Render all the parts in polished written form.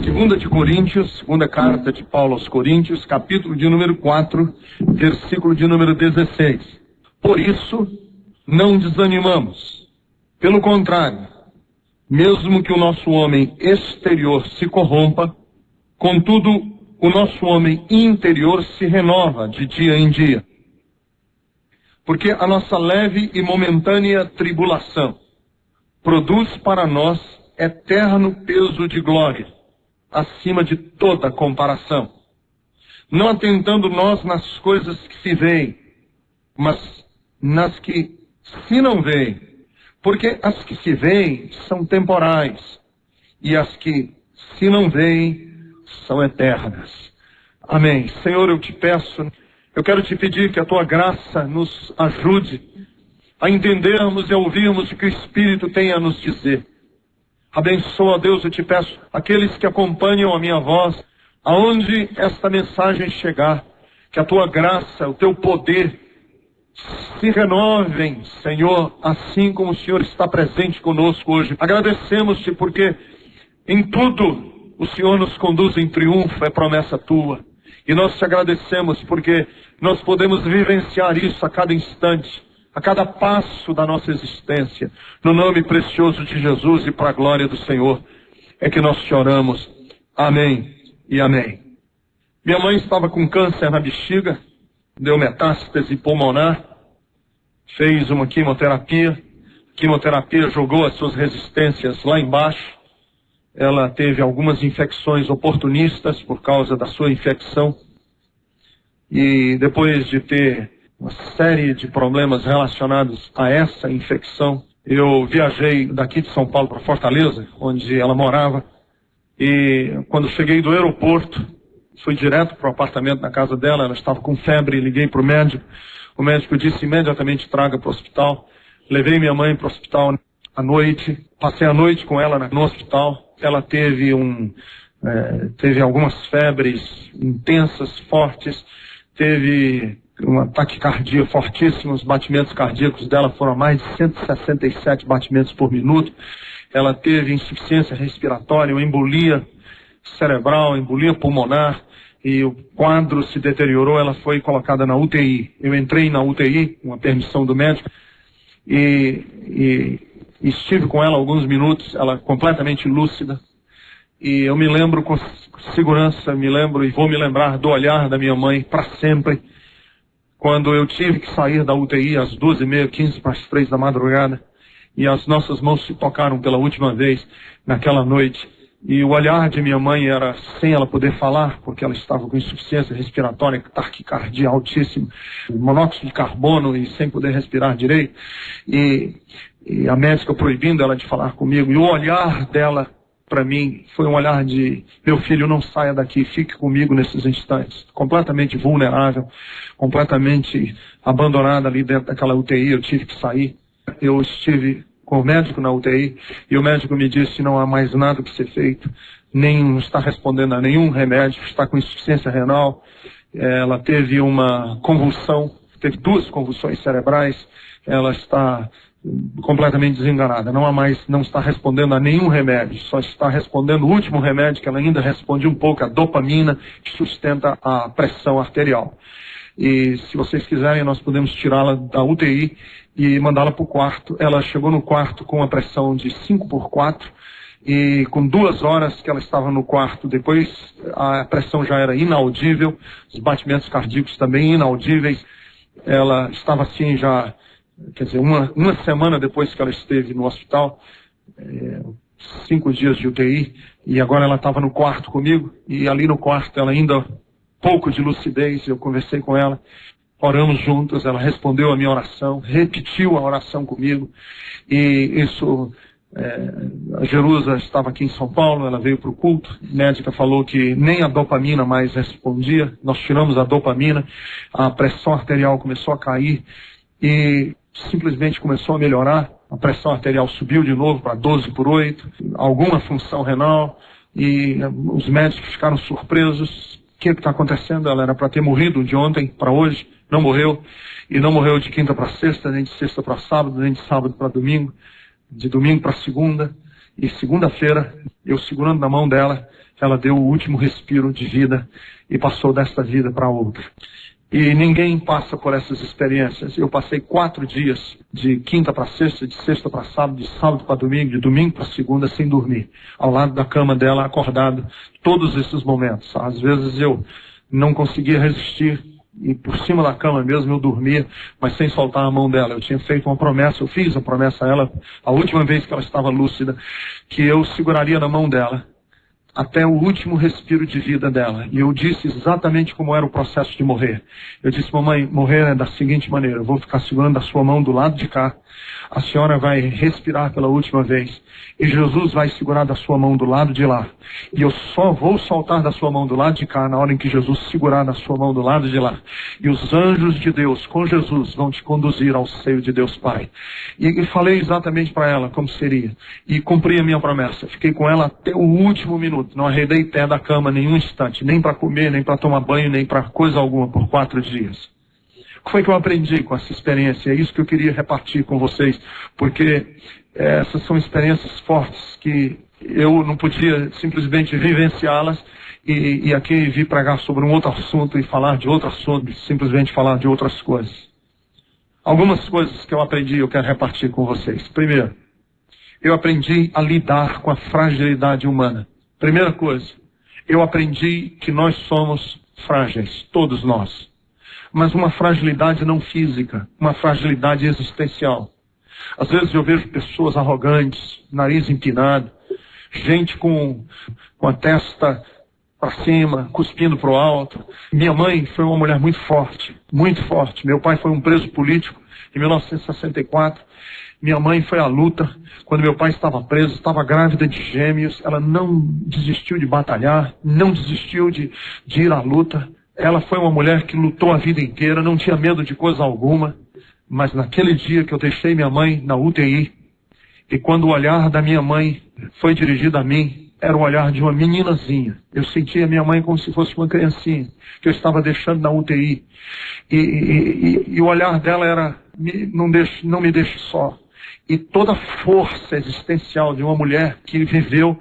Segunda de Coríntios, segunda carta de Paulo aos Coríntios, capítulo de número 4, versículo de número 16. Por isso, não desanimamos. Pelo contrário, mesmo que o nosso homem exterior se corrompa, contudo, o nosso homem interior se renova de dia em dia. Porque a nossa leve e momentânea tribulação produz para nós eterno peso de glória, acima de toda comparação. Não atentando nós nas coisas que se veem, mas nas que se não veem. Porque as que se veem são temporais, e as que se não veem são eternas. Amém. Senhor, eu te peço, eu quero te pedir que a tua graça nos ajude a entendermos e a ouvirmos o que o Espírito tem a nos dizer. Abençoa, Deus, eu te peço, aqueles que acompanham a minha voz, aonde esta mensagem chegar, que a tua graça, o teu poder se renovem, Senhor, assim como o Senhor está presente conosco hoje. Agradecemos-te porque em tudo o Senhor nos conduz em triunfo, é promessa tua. E nós te agradecemos porque nós podemos vivenciar isso a cada instante, a cada passo da nossa existência. No nome precioso de Jesus e para a glória do Senhor é que nós te oramos. Amém e amém. Minha mãe estava com câncer na bexiga, deu metástase pulmonar, fez uma quimioterapia. A quimioterapia jogou as suas resistências lá embaixo. Ela teve algumas infecções oportunistas por causa da sua infecção. E depois de ter uma série de problemas relacionados a essa infecção, eu viajei daqui de São Paulo para Fortaleza, onde ela morava. E quando cheguei do aeroporto, fui direto para o apartamento da casa dela. Ela estava com febre, liguei para o médico. O médico disse imediatamente traga para o hospital. Levei minha mãe para o hospital à noite. Passei a noite com ela no hospital. Ela teve algumas febres intensas, fortes. Teve uma taquicardia fortíssima. Os batimentos cardíacos dela foram a mais de 167 batimentos por minuto. Ela teve insuficiência respiratória, uma embolia cerebral, embolia pulmonar, e o quadro se deteriorou. Ela foi colocada na UTI. Eu entrei na UTI, com a permissão do médico, e estive com ela alguns minutos, ela completamente lúcida. E eu me lembro com segurança, e vou me lembrar do olhar da minha mãe para sempre, quando eu tive que sair da UTI às 2h30, 15 para as 3 da madrugada, e as nossas mãos se tocaram pela última vez naquela noite. E o olhar de minha mãe era sem ela poder falar, porque ela estava com insuficiência respiratória, taquicardia altíssima, monóxido de carbono e sem poder respirar direito. E a médica proibindo ela de falar comigo. E o olhar dela para mim foi um olhar de: meu filho, não saia daqui, fique comigo nesses instantes. Completamente vulnerável, completamente abandonada ali dentro daquela UTI. Eu tive que sair. Eu estive com o médico na UTI, e o médico me disse: não há mais nada que ser feito, não está respondendo a nenhum remédio, está com insuficiência renal. Ela teve uma convulsão, teve 2 convulsões cerebrais, ela está completamente desenganada, não está respondendo a nenhum remédio, só está respondendo o último remédio, que ela ainda responde um pouco, a dopamina, que sustenta a pressão arterial. E se vocês quiserem, nós podemos tirá-la da UTI e mandá-la para o quarto. Ela chegou no quarto com uma pressão de 5/4, e com 2 horas que ela estava no quarto, depois a pressão já era inaudível, os batimentos cardíacos também inaudíveis. Ela estava assim já, quer dizer, uma semana depois que ela esteve no hospital, 5 dias de UTI, e agora ela estava no quarto comigo, e ali no quarto ela ainda pouco de lucidez. Eu conversei com ela, oramos juntos, ela respondeu a minha oração, repetiu a oração comigo, e isso, a Jerusa estava aqui em São Paulo, ela veio para o culto, a médica falou que nem a dopamina mais respondia, nós tiramos a dopamina, a pressão arterial começou a cair, e simplesmente começou a melhorar, a pressão arterial subiu de novo para 12/8, alguma função renal, e os médicos ficaram surpresos. O que está acontecendo? Ela era para ter morrido de ontem para hoje, não morreu, e não morreu de quinta para sexta, nem de sexta para sábado, nem de sábado para domingo, de domingo para segunda, e segunda-feira, eu segurando na mão dela, ela deu o último respiro de vida e passou desta vida para outra. E ninguém passa por essas experiências. Eu passei 4 dias, de quinta para sexta, de sexta para sábado, de sábado para domingo, de domingo para segunda, sem dormir, ao lado da cama dela, acordado, todos esses momentos. Às vezes eu não conseguia resistir, e por cima da cama mesmo eu dormia, mas sem soltar a mão dela. Eu tinha feito uma promessa, eu fiz a promessa a ela, a última vez que ela estava lúcida, que eu seguraria na mão dela até o último respiro de vida dela. E eu disse exatamente como era o processo de morrer. Eu disse: mamãe, morrer é da seguinte maneira: eu vou ficar segurando a sua mão do lado de cá, a senhora vai respirar pela última vez, e Jesus vai segurar da sua mão do lado de lá. E eu só vou soltar da sua mão do lado de cá na hora em que Jesus segurar da sua mão do lado de lá. E os anjos de Deus com Jesus vão te conduzir ao seio de Deus Pai. E falei exatamente para ela como seria. E cumpri a minha promessa. Fiquei com ela até o último minuto. Não arredei pé da cama nenhum instante. Nem para comer, nem para tomar banho, nem para coisa alguma por 4 dias. O que foi que eu aprendi com essa experiência? É isso que eu queria repartir com vocês. Porque essas são experiências fortes que eu não podia simplesmente vivenciá-las e aqui vir pregar sobre um outro assunto e falar de outro assunto, simplesmente falar de outras coisas. Algumas coisas que eu aprendi eu quero repartir com vocês. Primeiro, eu aprendi a lidar com a fragilidade humana. Primeira coisa, eu aprendi que nós somos frágeis, todos nós. Mas uma fragilidade não física, uma fragilidade existencial. Às vezes eu vejo pessoas arrogantes, nariz empinado, gente com a testa para cima, cuspindo para o alto. Minha mãe foi uma mulher muito forte, muito forte. Meu pai foi um preso político em 1964. Minha mãe foi à luta quando meu pai estava preso, estava grávida de gêmeos. Ela não desistiu de batalhar, não desistiu de ir à luta. Ela foi uma mulher que lutou a vida inteira, não tinha medo de coisa alguma. Mas naquele dia que eu deixei minha mãe na UTI, e quando o olhar da minha mãe foi dirigido a mim, era o olhar de uma meninazinha. Eu sentia minha mãe como se fosse uma criancinha, que eu estava deixando na UTI. E o olhar dela era: não me deixe só. E toda a força existencial de uma mulher que viveu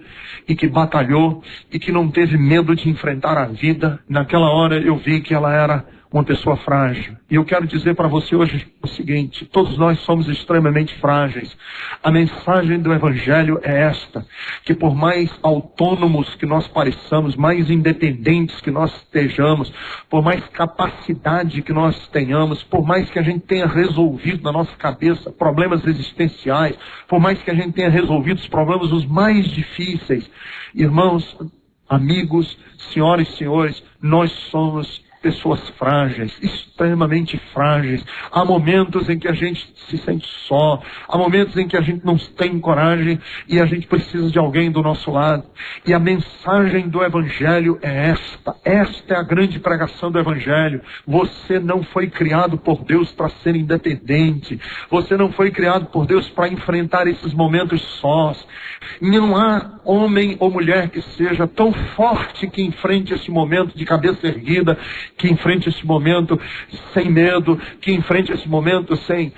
e que batalhou e que não teve medo de enfrentar a vida, naquela hora eu vi que ela era uma pessoa frágil. E eu quero dizer para você hoje o seguinte: todos nós somos extremamente frágeis. A mensagem do Evangelho é esta: que por mais autônomos que nós pareçamos, mais independentes que nós estejamos, por mais capacidade que nós tenhamos, por mais que a gente tenha resolvido na nossa cabeça problemas existenciais, por mais que a gente tenha resolvido os problemas os mais difíceis, irmãos, amigos, senhoras e senhores, nós somos pessoas frágeis, extremamente frágeis. Há momentos em que a gente se sente só, há momentos em que a gente não tem coragem e a gente precisa de alguém do nosso lado. E a mensagem do Evangelho é esta. Esta é a grande pregação do Evangelho. Você não foi criado por Deus para ser independente. Você não foi criado por Deus para enfrentar esses momentos sós. E não há homem ou mulher que seja tão forte que enfrente esse momento de cabeça erguida, que enfrente esse momento sem medo, que enfrente esse momento sem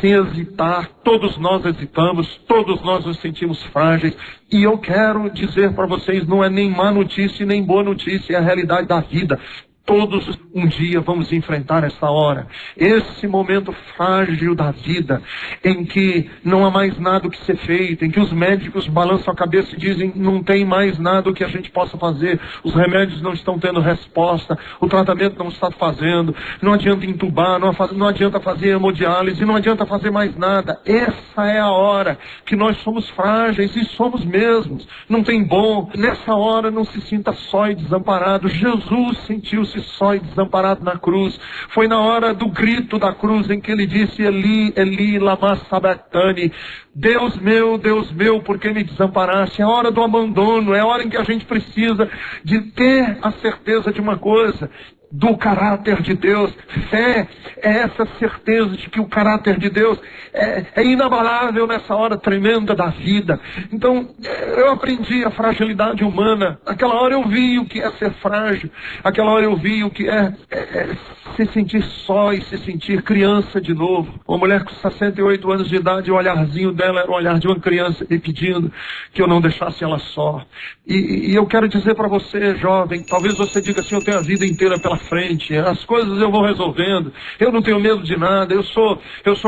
hesitar. Todos nós hesitamos, todos nós nos sentimos frágeis. E eu quero dizer para vocês, não é nem má notícia nem boa notícia, é a realidade da vida. Todos um dia vamos enfrentar essa hora, esse momento frágil da vida, em que não há mais nada que ser feito, em que os médicos balançam a cabeça e dizem: não tem mais nada que a gente possa fazer, os remédios não estão tendo resposta, o tratamento não está fazendo, não adianta entubar, não adianta fazer hemodiálise, não adianta fazer mais nada. Essa é a hora que nós somos frágeis, e somos mesmos, não tem bom. Nessa hora não se sinta só e desamparado. Jesus sentiu-se só e desamparado na cruz. Foi na hora do grito da cruz em que ele disse: Eli, Eli, lama sabachthani, Deus meu, por que me desamparaste? É a hora do abandono, é a hora em que a gente precisa de ter a certeza de uma coisa: do caráter de Deus. Fé é essa certeza de que o caráter de Deus é inabalável nessa hora tremenda da vida. Então, eu aprendi a fragilidade humana. Naquela hora eu vi o que é ser frágil. Naquela hora eu vi o que é se sentir só e se sentir criança de novo. Uma mulher com 68 anos de idade, o olharzinho dela era o olhar de uma criança me pedindo que eu não deixasse ela só. E eu quero dizer para você, jovem, talvez você diga assim, eu tenho a vida inteira pela frente, as coisas eu vou resolvendo, eu não tenho medo de nada, eu sou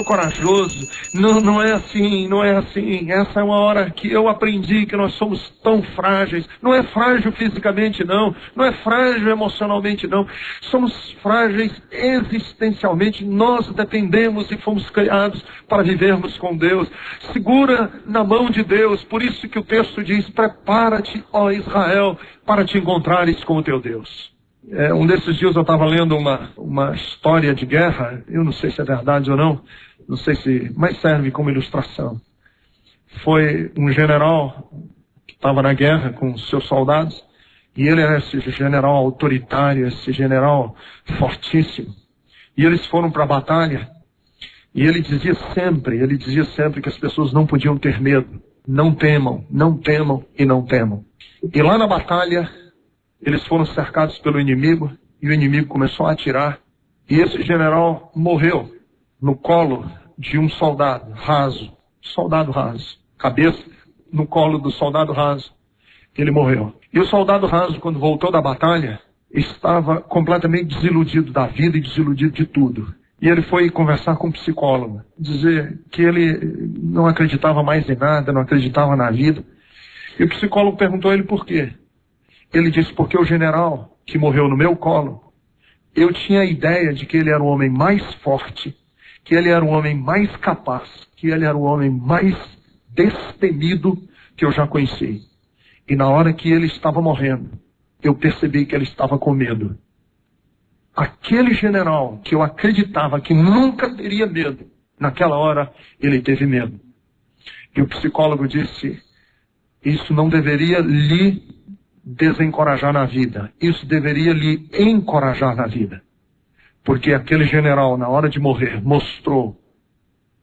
corajoso. Não é assim, não é assim. Essa é uma hora que eu aprendi que nós somos tão frágeis. Não é frágil fisicamente, não é frágil emocionalmente, não. Somos frágeis existencialmente. Nós dependemos e fomos criados para vivermos com Deus. Segura na mão de Deus. Por isso que o texto diz, prepara-te, ó Israel, para te encontrares com o teu Deus. Um desses dias eu estava lendo uma história de guerra. Eu não sei se é verdade ou não sei se, mas serve como ilustração. Foi um general que estava na guerra com os seus soldados, e ele era esse general autoritário, esse general fortíssimo. E eles foram para a batalha, e ele dizia sempre que as pessoas não podiam ter medo. Não temam, não temam e não temam. E lá na batalha, eles foram cercados pelo inimigo, e o inimigo começou a atirar, e esse general morreu no colo de um soldado raso, cabeça no colo do soldado raso, ele morreu. E o soldado raso, quando voltou da batalha, estava completamente desiludido da vida e desiludido de tudo. E ele foi conversar com um psicólogo, dizer que ele não acreditava mais em nada, não acreditava na vida. E o psicólogo perguntou a ele por quê. Ele disse, porque o general que morreu no meu colo, eu tinha a ideia de que ele era o homem mais forte, que ele era o homem mais capaz, que ele era o homem mais destemido que eu já conheci. E na hora que ele estava morrendo, eu percebi que ele estava com medo. Aquele general que eu acreditava que nunca teria medo, naquela hora ele teve medo. E o psicólogo disse, isso não deveria lhe desencorajar na vida, isso deveria lhe encorajar na vida. Porque aquele general, na hora de morrer, mostrou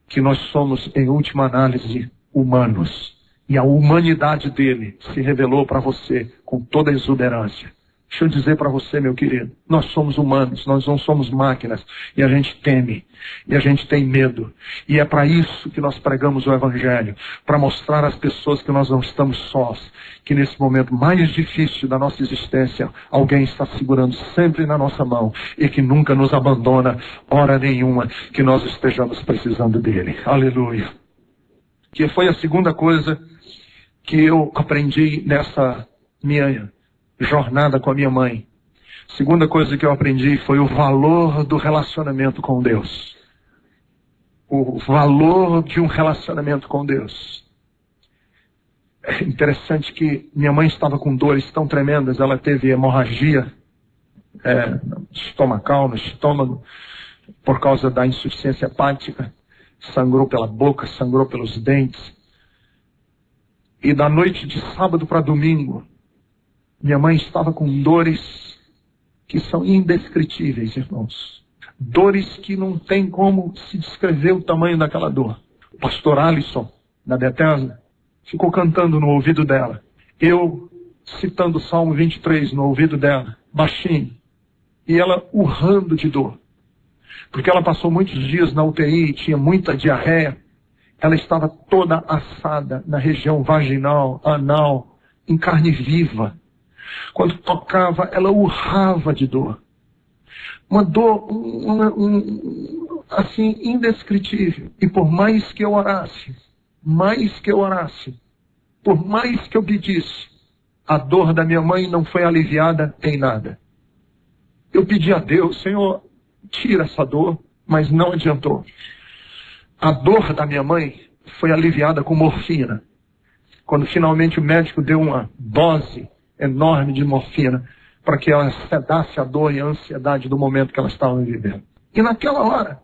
que nós somos, em última análise, humanos. E a humanidade dele se revelou para você com toda a exuberância. Deixa eu dizer para você, meu querido, nós somos humanos, nós não somos máquinas. E a gente teme, e a gente tem medo. E é para isso que nós pregamos o Evangelho, para mostrar às pessoas que nós não estamos sós, que nesse momento mais difícil da nossa existência, alguém está segurando sempre na nossa mão e que nunca nos abandona, hora nenhuma, que nós estejamos precisando dele. Aleluia. Que foi a segunda coisa que eu aprendi nessa minha jornada com a minha mãe. Segunda coisa que eu aprendi foi o valor do relacionamento com Deus. O valor de um relacionamento com Deus. É interessante que minha mãe estava com dores tão tremendas, ela teve hemorragia estomacal, no estômago, por causa da insuficiência hepática, sangrou pela boca, sangrou pelos dentes. E da noite de sábado para domingo, minha mãe estava com dores que são indescritíveis, irmãos. Dores que não tem como se descrever o tamanho daquela dor. O pastor Alisson, da Bethesda, ficou cantando no ouvido dela. Eu citando o Salmo 23 no ouvido dela, baixinho. E ela urrando de dor. Porque ela passou muitos dias na UTI e tinha muita diarreia. Ela estava toda assada na região vaginal, anal, em carne viva. Quando tocava, ela urrava de dor. Uma dor, assim, indescritível. E por mais que eu orasse, por mais que eu pedisse, a dor da minha mãe não foi aliviada em nada. Eu pedi a Deus, Senhor, tira essa dor, mas não adiantou. A dor da minha mãe foi aliviada com morfina. Quando finalmente o médico deu uma dose enorme de morfina para que ela sedasse a dor e a ansiedade do momento que ela estava vivendo. E naquela hora,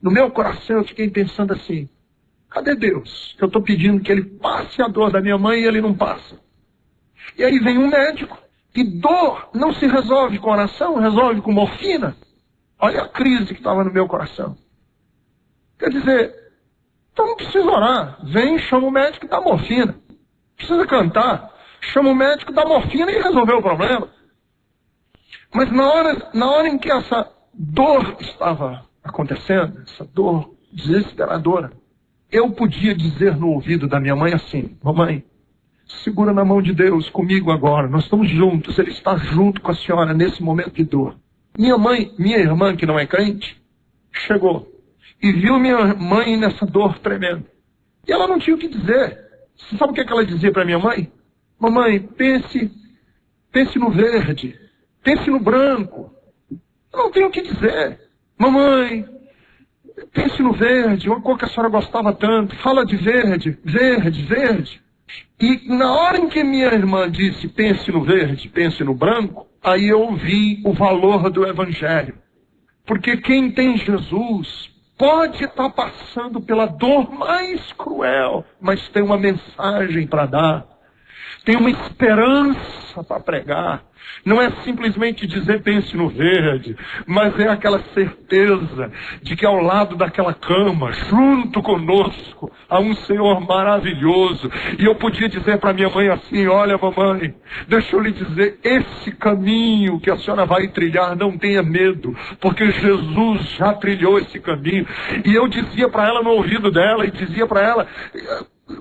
no meu coração eu fiquei pensando assim, cadê Deus? Eu estou pedindo que Ele passe a dor da minha mãe e Ele não passa. E aí vem um médico, E dor não se resolve com oração, resolve com morfina. Olha a crise que estava no meu coração. Quer dizer, então não precisa orar. Vem, chama o médico e dá morfina. Precisa cantar. Chama o médico, dá morfina e resolveu o problema. Mas na hora em que essa dor estava acontecendo, essa dor desesperadora, eu podia dizer no ouvido da minha mãe assim: mamãe, segura na mão de Deus comigo agora, nós estamos juntos, Ele está junto com a senhora nesse momento de dor. Minha irmã, que não é crente, chegou e viu minha mãe nessa dor tremenda. E ela não tinha o que dizer. Você sabe o que ela dizia para minha mãe? Mamãe, pense no verde, pense no branco. Eu não tenho o que dizer. Mamãe, pense no verde, uma cor que a senhora gostava tanto. Fala de verde, verde, verde. E na hora em que minha irmã disse pense no verde, pense no branco, aí eu vi o valor do Evangelho. Porque quem tem Jesus pode estar passando pela dor mais cruel, mas tem uma mensagem para dar. Tem uma esperança para pregar. Não é simplesmente dizer pense no verde, mas é aquela certeza de que ao lado daquela cama, junto conosco, há um Senhor maravilhoso. E eu podia dizer para minha mãe assim: olha mamãe, deixa eu lhe dizer, esse caminho que a senhora vai trilhar, não tenha medo, porque Jesus já trilhou esse caminho. E eu dizia para ela no ouvido dela, e dizia para ela,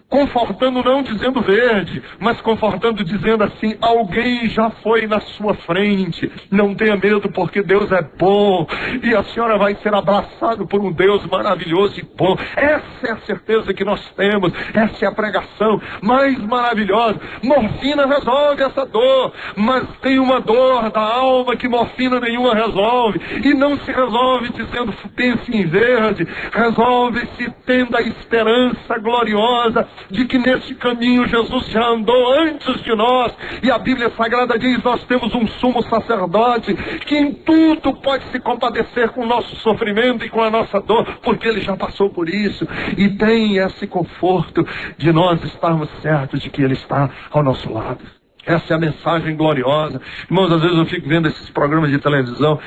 confortando, não dizendo verde, mas confortando dizendo assim: alguém já foi na sua frente, não tenha medo, porque Deus é bom, e a senhora vai ser abraçada por um Deus maravilhoso e bom. Essa é a certeza que nós temos, essa é a pregação mais maravilhosa. Morfina resolve essa dor, mas tem uma dor da alma que morfina nenhuma resolve, e não se resolve dizendo pense em verde, resolve-se tendo a esperança gloriosa de que nesse caminho Jesus já andou antes de nós, e a Bíblia Sagrada diz: nós temos um sumo sacerdote que em tudo pode se compadecer com o nosso sofrimento e com a nossa dor, porque ele já passou por isso, e tem esse conforto de nós estarmos certos de que ele está ao nosso lado. Essa é a mensagem gloriosa. Irmãos, às vezes eu fico vendo esses programas de televisão,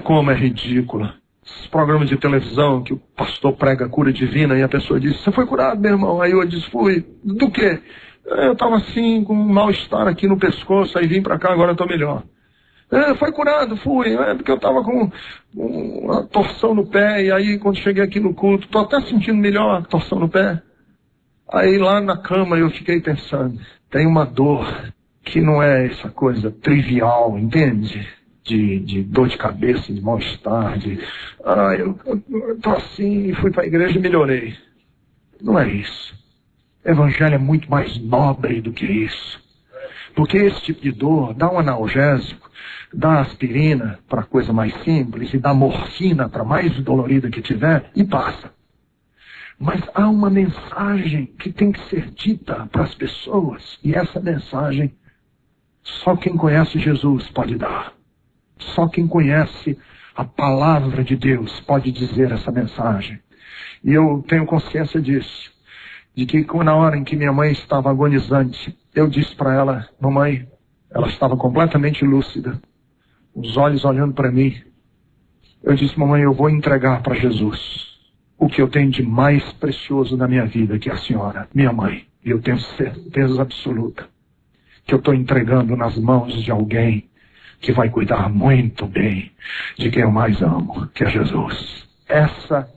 como é ridículo. Esses programas de televisão que o pastor prega cura divina e a pessoa diz: você foi curado, meu irmão? Aí eu disse: fui. Do quê? Eu estava assim, com um mal-estar aqui no pescoço, aí vim para cá, agora estou melhor. Foi curado? Fui. Porque eu estava com uma torção no pé, e aí quando cheguei aqui no culto, estou até sentindo melhor a torção no pé. Aí lá na cama eu fiquei pensando, tem uma dor que não é essa coisa trivial, entende? De dor de cabeça, de mal-estar, eu tô assim, fui para a igreja e melhorei. Não é isso. O Evangelho é muito mais nobre do que isso. Porque esse tipo de dor, dá um analgésico, dá aspirina para coisa mais simples, e dá morfina para mais dolorida que tiver, e passa. Mas há uma mensagem que tem que ser dita para as pessoas, e essa mensagem só quem conhece Jesus pode dar. Só quem conhece a palavra de Deus pode dizer essa mensagem. E eu tenho consciência disso. De que na hora em que minha mãe estava agonizante, eu disse para ela: mamãe, ela estava completamente lúcida, os olhos olhando para mim. Eu disse: mamãe, eu vou entregar para Jesus o que eu tenho de mais precioso na minha vida, que é a senhora, minha mãe. E eu tenho certeza absoluta que eu estou entregando nas mãos de alguém que vai cuidar muito bem de quem eu mais amo, que é Jesus. Essa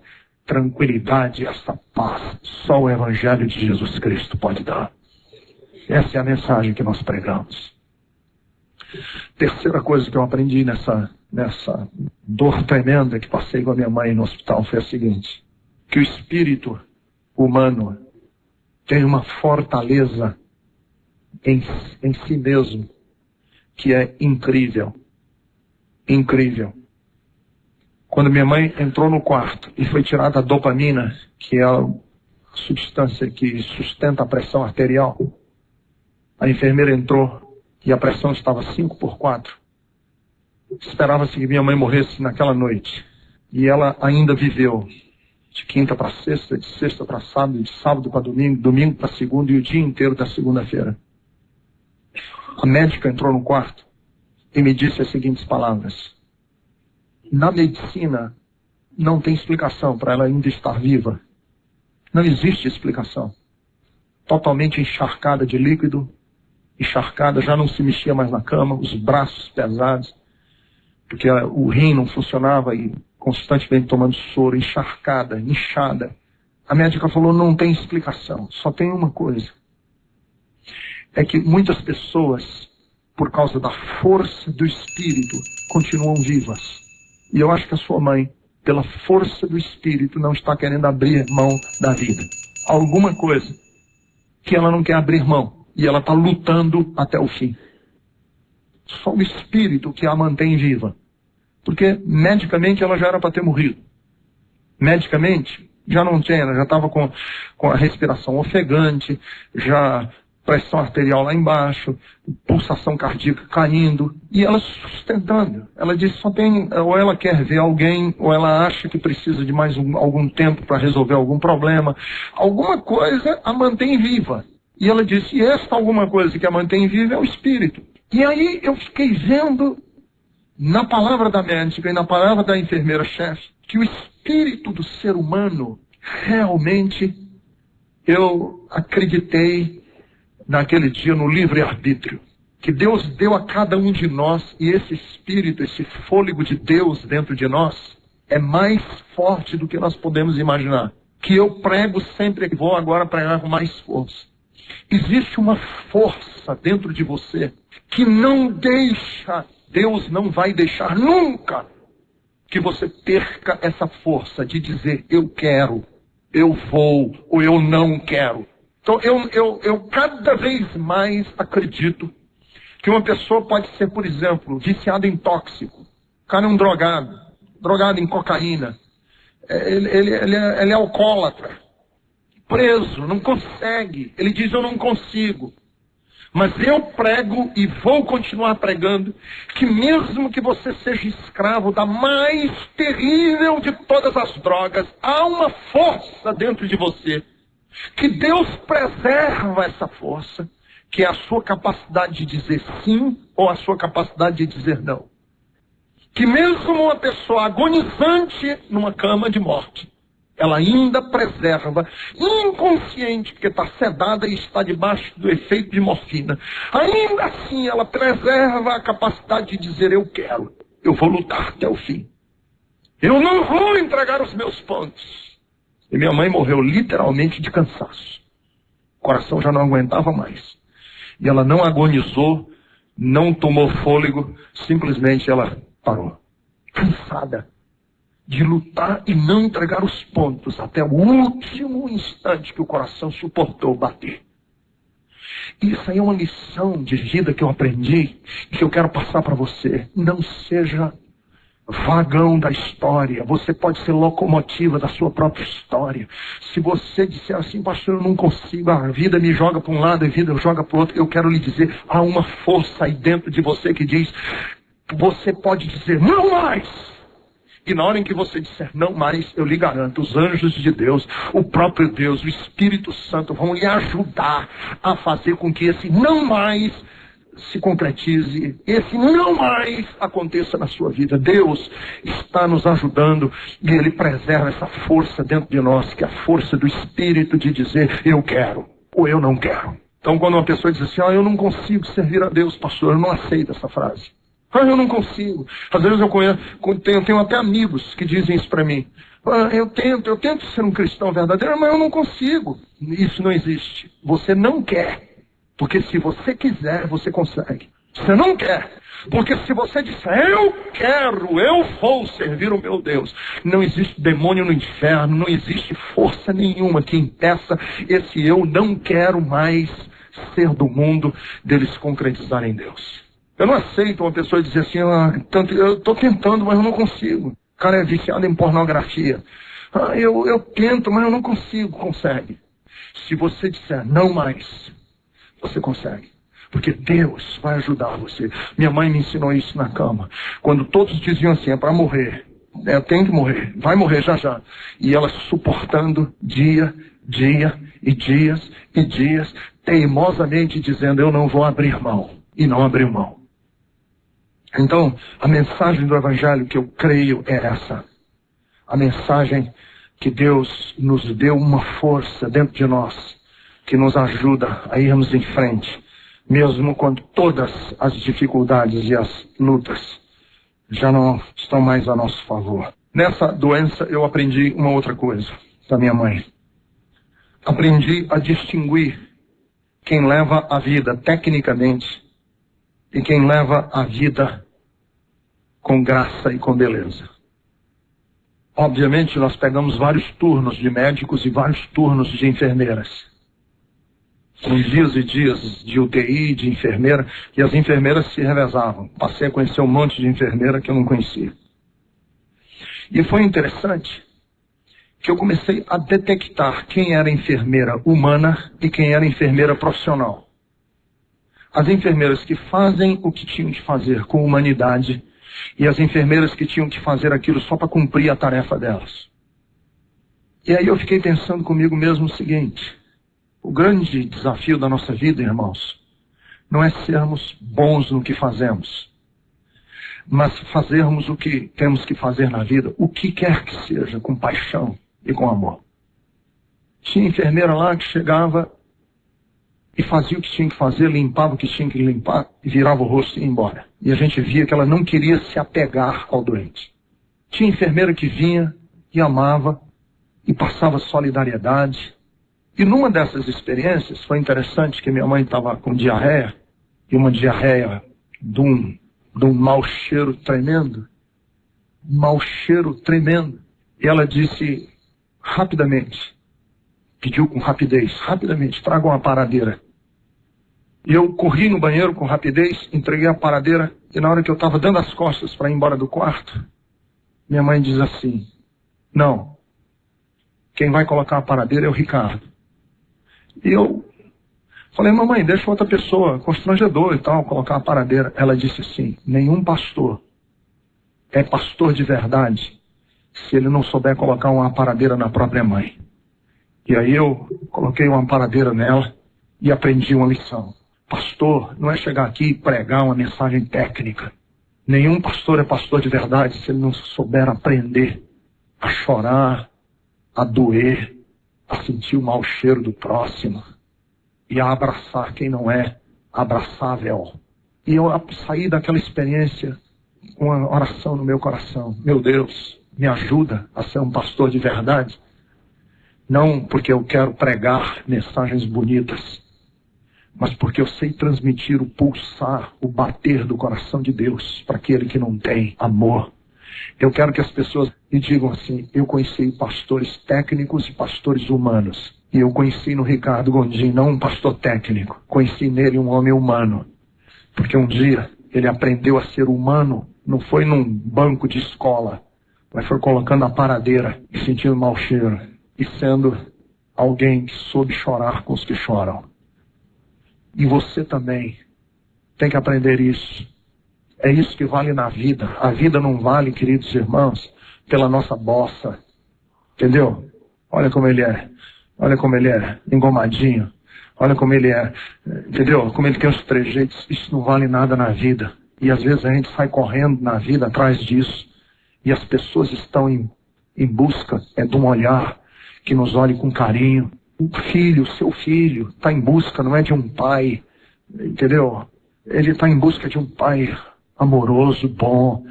tranquilidade, essa paz, só o Evangelho de Jesus Cristo pode dar. Essa é a mensagem que nós pregamos. Terceira coisa que eu aprendi nessa dor tremenda que passei com a minha mãe no hospital foi a seguinte: que o espírito humano tem uma fortaleza em si mesmo que é incrível. Incrível. Quando minha mãe entrou no quarto e foi tirada a dopamina, que é a substância que sustenta a pressão arterial, a enfermeira entrou e a pressão estava 5/4. Esperava-se que minha mãe morresse naquela noite. E ela ainda viveu de quinta para sexta, de sexta para sábado, de sábado para domingo, domingo para segunda e o dia inteiro da segunda-feira. A médica entrou no quarto e me disse as seguintes palavras: na medicina não tem explicação para ela ainda estar viva. Não existe explicação. Totalmente encharcada de líquido, encharcada, já não se mexia mais na cama, os braços pesados, porque o rim não funcionava e constantemente tomando soro, encharcada, inchada. A médica falou, não tem explicação, só tem uma coisa. É que muitas pessoas, por causa da força do Espírito, continuam vivas. E eu acho que a sua mãe, pela força do Espírito, não está querendo abrir mão da vida. Alguma coisa que ela não quer abrir mão. E ela está lutando até o fim. Só o Espírito que a mantém viva. Porque medicamente ela já era para ter morrido. Medicamente já não tinha, ela já estava com a respiração ofegante, já pressão arterial lá embaixo, pulsação cardíaca caindo, e ela sustentando. Ela disse, só tem, ou ela quer ver alguém, ou ela acha que precisa de mais algum tempo para resolver algum problema. Alguma coisa a mantém viva. E ela disse, e esta alguma coisa que a mantém viva é o Espírito. E aí eu fiquei vendo, na palavra da médica e na palavra da enfermeira-chefe, que o Espírito do ser humano, realmente, eu acreditei, naquele dia, no livre-arbítrio, que Deus deu a cada um de nós, e esse Espírito, esse fôlego de Deus dentro de nós, é mais forte do que nós podemos imaginar. Que eu prego sempre, vou agora pregar com mais força. Existe uma força dentro de você, que não deixa, Deus não vai deixar nunca, que você perca essa força de dizer, eu quero, eu vou, ou eu não quero. Então, eu cada vez mais acredito que uma pessoa pode ser, por exemplo, viciada em tóxico. O cara é um drogado em cocaína. Ele é alcoólatra, preso, não consegue. Ele diz, eu não consigo. Mas eu prego e vou continuar pregando que mesmo que você seja escravo da mais terrível de todas as drogas, há uma força dentro de você. Que Deus preserva essa força, que é a sua capacidade de dizer sim ou a sua capacidade de dizer não. Que mesmo uma pessoa agonizante numa cama de morte, ela ainda preserva, inconsciente, porque está sedada e está debaixo do efeito de morfina. Ainda assim ela preserva a capacidade de dizer eu quero, eu vou lutar até o fim. Eu não vou entregar os meus pontos. E minha mãe morreu literalmente de cansaço. O coração já não aguentava mais. E ela não agonizou, não tomou fôlego, simplesmente ela parou. Cansada de lutar e não entregar os pontos até o último instante que o coração suportou bater. Isso aí é uma lição de vida que eu aprendi e que eu quero passar para você. Não seja vagão da história. Você pode ser locomotiva da sua própria história. Se você disser assim, pastor, eu não consigo, a vida me joga para um lado, a vida joga para o outro, eu quero lhe dizer, há uma força aí dentro de você que diz, você pode dizer, não mais! E na hora em que você disser não mais, eu lhe garanto, os anjos de Deus, o próprio Deus, o Espírito Santo vão lhe ajudar a fazer com que esse não mais se concretize, esse não mais aconteça na sua vida. Deus está nos ajudando e Ele preserva essa força dentro de nós, que é a força do Espírito de dizer eu quero ou eu não quero. Então quando uma pessoa diz assim, eu não consigo servir a Deus, pastor, eu não aceito essa frase. Eu não consigo. Às vezes eu tenho até amigos que dizem isso para mim. Eu tento ser um cristão verdadeiro, mas eu não consigo. Isso não existe. Você não quer. Porque se você quiser, você consegue. Você não quer. Porque se você disser, eu quero, eu vou servir o meu Deus. Não existe demônio no inferno, não existe força nenhuma que impeça esse eu não quero mais ser do mundo dele se concretizar em Deus. Eu não aceito uma pessoa dizer assim, eu estou tentando, mas eu não consigo. O cara é viciado em pornografia. Eu tento, mas eu não consigo. Consegue. Se você disser não mais, você consegue. Porque Deus vai ajudar você. Minha mãe me ensinou isso na cama. Quando todos diziam assim, é para morrer. Eu tenho que morrer. Vai morrer já já. E ela suportando dia e dias, teimosamente dizendo, eu não vou abrir mão. E não abriu mão. Então, a mensagem do Evangelho que eu creio é essa. A mensagem que Deus nos deu uma força dentro de nós, que nos ajuda a irmos em frente, mesmo quando todas as dificuldades e as lutas já não estão mais a nosso favor. Nessa doença eu aprendi uma outra coisa da minha mãe. Aprendi a distinguir quem leva a vida tecnicamente e quem leva a vida com graça e com beleza. Obviamente nós pegamos vários turnos de médicos e vários turnos de enfermeiras. São dias e dias de UTI, de enfermeira, e as enfermeiras se revezavam. Passei a conhecer um monte de enfermeira que eu não conhecia. E foi interessante que eu comecei a detectar quem era enfermeira humana e quem era enfermeira profissional. As enfermeiras que fazem o que tinham que fazer com humanidade e as enfermeiras que tinham que fazer aquilo só para cumprir a tarefa delas. E aí eu fiquei pensando comigo mesmo o seguinte: o grande desafio da nossa vida, irmãos, não é sermos bons no que fazemos, mas fazermos o que temos que fazer na vida, o que quer que seja, com paixão e com amor. Tinha enfermeira lá que chegava e fazia o que tinha que fazer, limpava o que tinha que limpar e virava o rosto e ia embora. E a gente via que ela não queria se apegar ao doente. Tinha enfermeira que vinha e amava e passava solidariedade. E numa dessas experiências foi interessante que minha mãe estava com diarreia, e uma diarreia de um mau cheiro tremendo. Mau cheiro tremendo. E ela disse rapidamente, pediu com rapidez, rapidamente, traga uma paradeira. E eu corri no banheiro com rapidez, entreguei a paradeira, e na hora que eu estava dando as costas para ir embora do quarto, minha mãe diz assim: não, quem vai colocar a paradeira é o Ricardo. E eu falei: mamãe, deixa outra pessoa, constrangedor e tal, colocar a paradeira. Ela disse assim: nenhum pastor é pastor de verdade se ele não souber colocar uma paradeira na própria mãe. E aí eu coloquei uma paradeira nela e aprendi uma lição. Pastor não é chegar aqui e pregar uma mensagem técnica. Nenhum pastor é pastor de verdade se ele não souber aprender a chorar, a doer, a sentir o mau cheiro do próximo e a abraçar quem não é abraçável. E eu saí daquela experiência com uma oração no meu coração: meu Deus, me ajuda a ser um pastor de verdade. Não porque eu quero pregar mensagens bonitas, mas porque eu sei transmitir o pulsar, o bater do coração de Deus para aquele que não tem amor. Eu quero que as pessoas me digam assim: eu conheci pastores técnicos e pastores humanos. E eu conheci no Ricardo Gondim não um pastor técnico, conheci nele um homem humano. Porque um dia ele aprendeu a ser humano, não foi num banco de escola, mas foi colocando a paradeira e sentindo mau cheiro. E sendo alguém que soube chorar com os que choram. E você também tem que aprender isso. É isso que vale na vida. A vida não vale, queridos irmãos, pela nossa bossa. Entendeu? Olha como ele é. Olha como ele é engomadinho. Olha como ele é. Entendeu? Como ele tem os trejeitos. Isso não vale nada na vida. E às vezes a gente sai correndo na vida atrás disso. E as pessoas estão em busca de um olhar que nos olhe com carinho. O filho, seu filho, está em busca, não é de um pai. Entendeu? Ele está em busca de um pai amoroso, bom,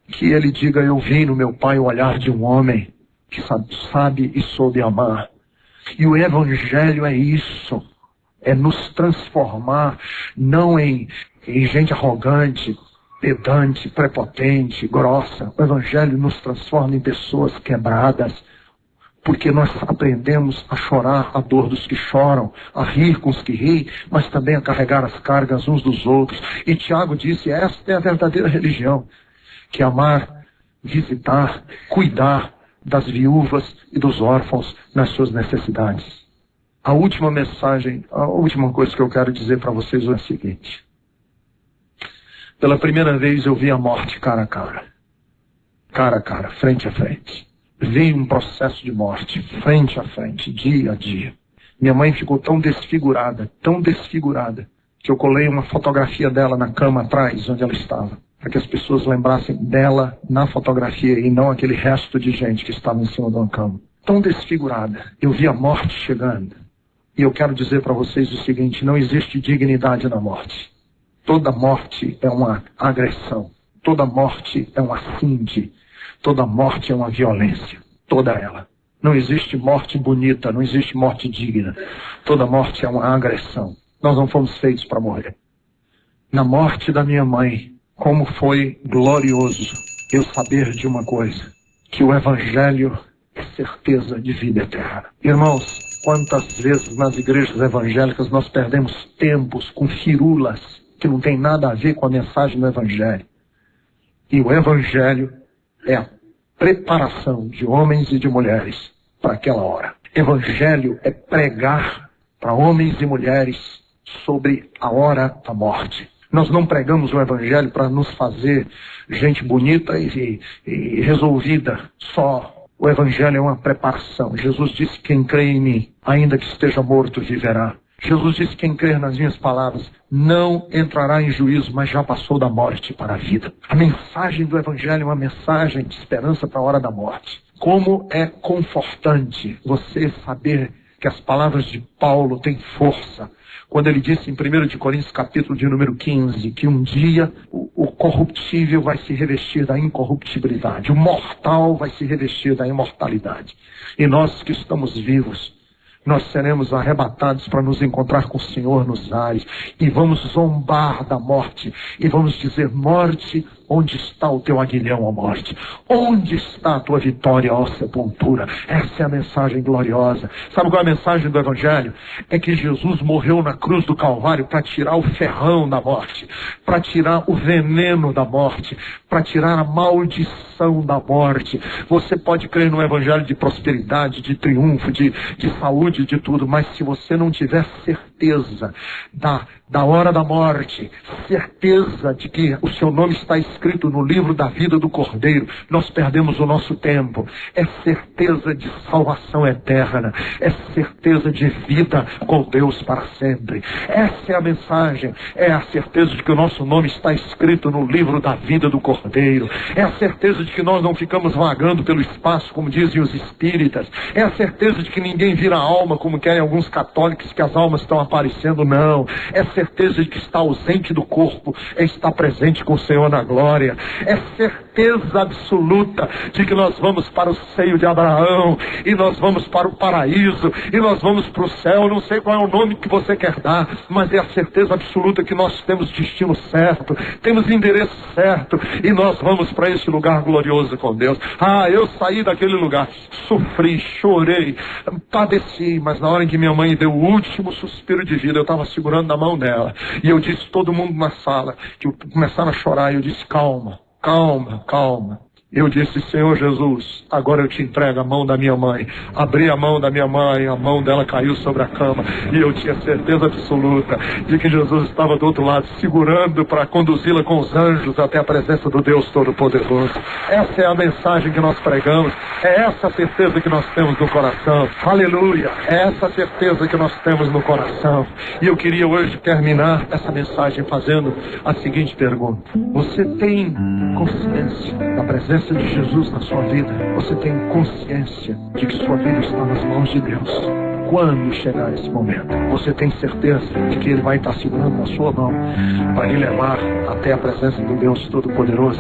que ele diga: eu vi no meu pai o olhar de um homem que sabe e soube amar. E o Evangelho é isso, é nos transformar, não em gente arrogante, pedante, prepotente, grossa. O Evangelho nos transforma em pessoas quebradas, porque nós aprendemos a chorar a dor dos que choram, a rir com os que riem, mas também a carregar as cargas uns dos outros. E Tiago disse: esta é a verdadeira religião, que é amar, visitar, cuidar das viúvas e dos órfãos nas suas necessidades. A última mensagem, a última coisa que eu quero dizer para vocês é o seguinte: pela primeira vez eu vi a morte cara a cara. Cara a cara, frente a frente. Vi um processo de morte, frente a frente, dia a dia. Minha mãe ficou tão desfigurada, que eu colei uma fotografia dela na cama atrás, onde ela estava. para que as pessoas lembrassem dela na fotografia e não aquele resto de gente que estava em cima de uma cama. Tão desfigurada. Eu vi a morte chegando. E eu quero dizer para vocês o seguinte: não existe dignidade na morte. Toda morte é uma agressão. Toda morte é um assinte. Toda morte é uma violência. Toda ela. Não existe morte bonita, não existe morte digna. Toda morte é uma agressão. Nós não fomos feitos para morrer. Na morte da minha mãe, como foi glorioso eu saber de uma coisa: que o Evangelho é certeza de vida eterna. Irmãos, quantas vezes nas igrejas evangélicas nós perdemos tempos com firulas que não tem nada a ver com a mensagem do Evangelho. E o Evangelho é a preparação de homens e de mulheres para aquela hora. Evangelho é pregar para homens e mulheres sobre a hora da morte. Nós não pregamos o Evangelho para nos fazer gente bonita e resolvida só. O Evangelho é uma preparação. Jesus disse: quem crê em mim, ainda que esteja morto, viverá. Jesus disse: quem crer nas minhas palavras não entrará em juízo, mas já passou da morte para a vida. A mensagem do Evangelho é uma mensagem de esperança para a hora da morte. Como é confortante você saber que as palavras de Paulo têm força. Quando ele disse em 1 Coríntios capítulo de número 15, que um dia o corruptível vai se revestir da incorruptibilidade, o mortal vai se revestir da imortalidade. E nós que estamos vivos, nós seremos arrebatados para nos encontrar com o Senhor nos ares, e vamos zombar da morte, e vamos dizer: morte, onde está o teu aguilhão, ó morte? Onde está a tua vitória, ó sepultura? Essa é a mensagem gloriosa. Sabe qual é a mensagem do Evangelho? É que Jesus morreu na cruz do Calvário para tirar o ferrão da morte, para tirar o veneno da morte, para tirar a maldição da morte. Você pode crer no Evangelho de prosperidade, de triunfo, de saúde, de tudo, mas se você não tiver certeza da hora da morte, certeza de que o seu nome está escrito no livro da vida do Cordeiro, nós perdemos o nosso tempo. É certeza de salvação eterna, é certeza de vida com Deus para sempre. Essa é a mensagem, é a certeza de que o nosso nome está escrito no livro da vida do Cordeiro, é a certeza de que nós não ficamos vagando pelo espaço, como dizem os espíritas, é a certeza de que ninguém vira alma, como querem alguns católicos, que as almas estão aparecendo. Não, é certeza de que está ausente do corpo, é estar presente com o Senhor na glória. É certeza absoluta de que nós vamos para o seio de Abraão, e nós vamos para o paraíso, e nós vamos para o céu. Eu não sei qual é o nome que você quer dar, mas é a certeza absoluta que nós temos destino certo, temos endereço certo, e nós vamos para esse lugar glorioso com Deus. Eu saí daquele lugar, sofri, chorei, padeci, mas na hora em que minha mãe deu o último suspiro de vida, eu estava segurando na mão dela, e eu disse: todo mundo na sala, que começaram a chorar, e eu disse: calma, calma, calma. Eu disse: Senhor Jesus, agora eu te entrego a mão da minha mãe. Abri a mão da minha mãe, a mão dela caiu sobre a cama, e eu tinha certeza absoluta de que Jesus estava do outro lado, segurando para conduzi-la com os anjos até a presença do Deus Todo-Poderoso. Essa é a mensagem que nós pregamos, é essa a certeza que nós temos no coração. Aleluia! É essa a certeza que nós temos no coração. E eu queria hoje terminar essa mensagem fazendo a seguinte pergunta: você tem consciência da presença de Jesus na sua vida? Você tem consciência de que sua vida está nas mãos de Deus? Quando chegar esse momento, você tem certeza de que Ele vai estar segurando na sua mão para lhe levar até a presença do Deus Todo-Poderoso?